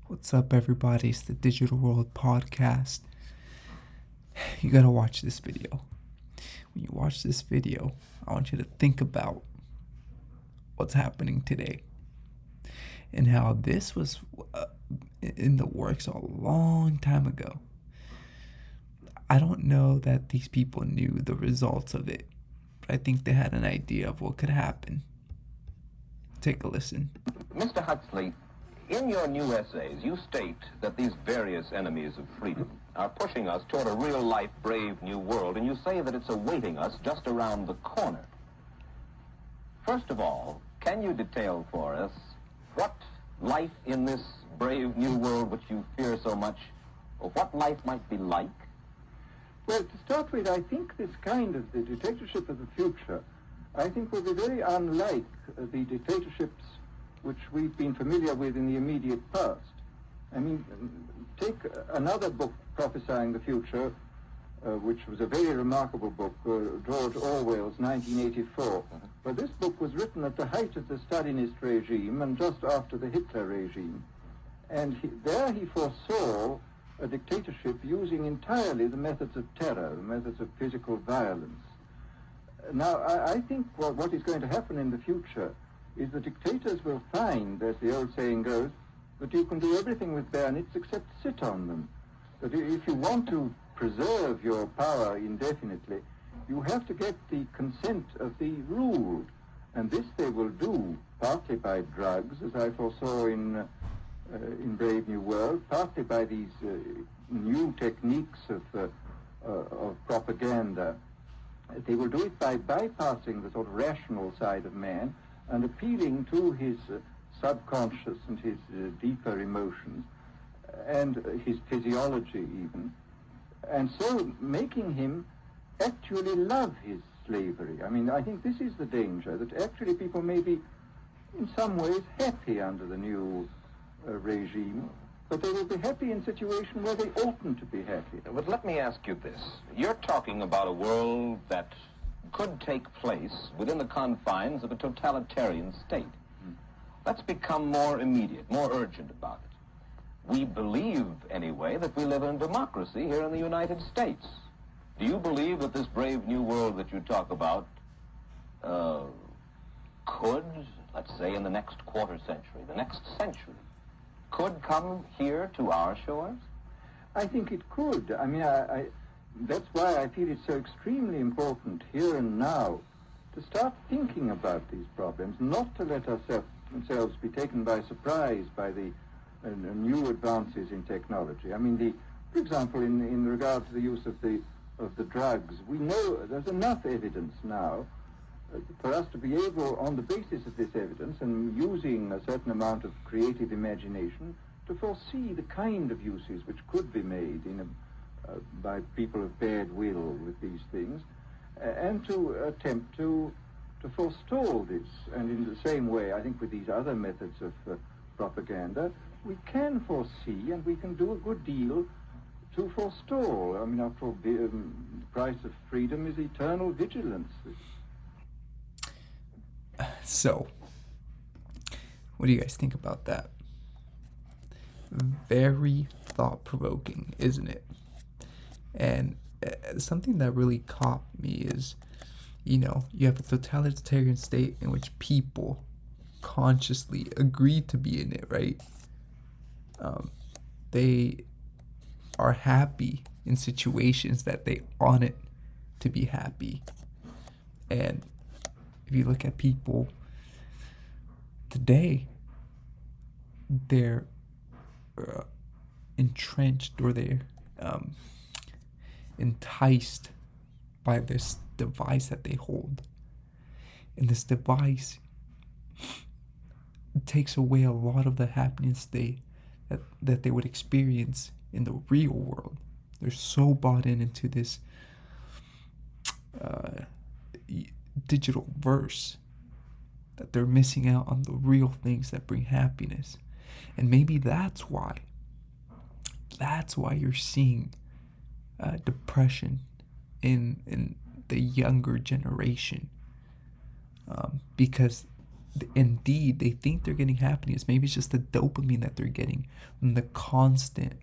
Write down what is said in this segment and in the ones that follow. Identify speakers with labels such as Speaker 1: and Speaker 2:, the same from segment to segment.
Speaker 1: What's up, everybody? It's the Digital World Podcast. You gotta watch this video. When you watch this video, I want you to think about what's happening today and how this was in the works a long time ago. I don't know that these people knew the results of it, but I think they had an idea of what could happen. Take a listen.
Speaker 2: Mr. Huxley, in your new essays, you state that these various enemies of freedom are pushing us toward a real-life, brave new world, and you say that it's awaiting us just around the corner. First of all, can you detail for us what life in this brave new world which you fear so much, or what life might be like?
Speaker 3: Well, to start with, I think this kind of the dictatorship of the future, I think will be very unlike the dictatorships which we've been familiar with in the immediate past. I mean, take another book prophesying the future, which was a very remarkable book, George Orwell's 1984. But this book was written at the height of the Stalinist regime and just after the Hitler regime. And there he foresaw a dictatorship using entirely the methods of terror, the methods of physical violence. Now, I think what is going to happen in the future is the dictators will find, as the old saying goes, that you can do everything with bayonets except sit on them. That if you want to preserve your power indefinitely, you have to get the consent of the ruled. And this they will do partly by drugs, as I foresaw in Brave New World, partly by these new techniques of propaganda. They will do it by bypassing the sort of rational side of man and appealing to his subconscious and his deeper emotions and his physiology even, and so making him actually love his slavery. I mean, I think this is the danger, that actually people may be in some ways happy under the new regime, but they will be happy in a situation where they oughtn't to be happy.
Speaker 2: But let me ask you this. You're talking about a world that could take place within the confines of a totalitarian state. Let's become more immediate, more urgent about it. We believe, anyway, that we live in a democracy here in the United States. Do you believe that this brave new world that you talk about could, let's say, in the next quarter century, the next century, could come here to our shores?
Speaker 3: I think it could. I mean, that's why I feel it's so extremely important here and now to start thinking about these problems, not to let ourselves be taken by surprise by the new advances in technology. I mean, for example, in regard to the use of the drugs, we know there's enough evidence now for us to be able, on the basis of this evidence and using a certain amount of creative imagination, to foresee the kind of uses which could be made by people of bad will with these things, and to attempt to forestall this. And in the same way, I think with these other methods of propaganda, we can foresee and we can do a good deal to forestall. I mean, after all, the price of freedom is eternal vigilance.
Speaker 1: So, what do you guys think about that? Very thought-provoking, isn't it? And something that really caught me is, you have a totalitarian state in which people consciously agree to be in it, right? They are happy in situations that they want it to be happy. And if you look at people today, they're entrenched, or they're enticed by this device that they hold. And this device takes away a lot of the happiness that they would experience in the real world. They're so bought into this digital verse that they're missing out on the real things that bring happiness. And maybe that's why you're seeing depression in the younger generation, because indeed they think they're getting happiness. Maybe it's just the dopamine that they're getting from the constant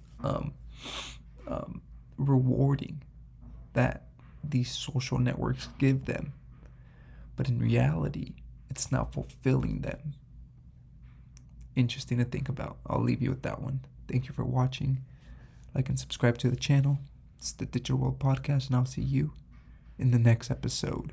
Speaker 1: rewarding that these social networks give them. But in reality, it's not fulfilling them. Interesting to think about. I'll leave you with that one. Thank you for watching. Like and subscribe to the channel. It's the Digital World Podcast, and I'll see you in the next episode.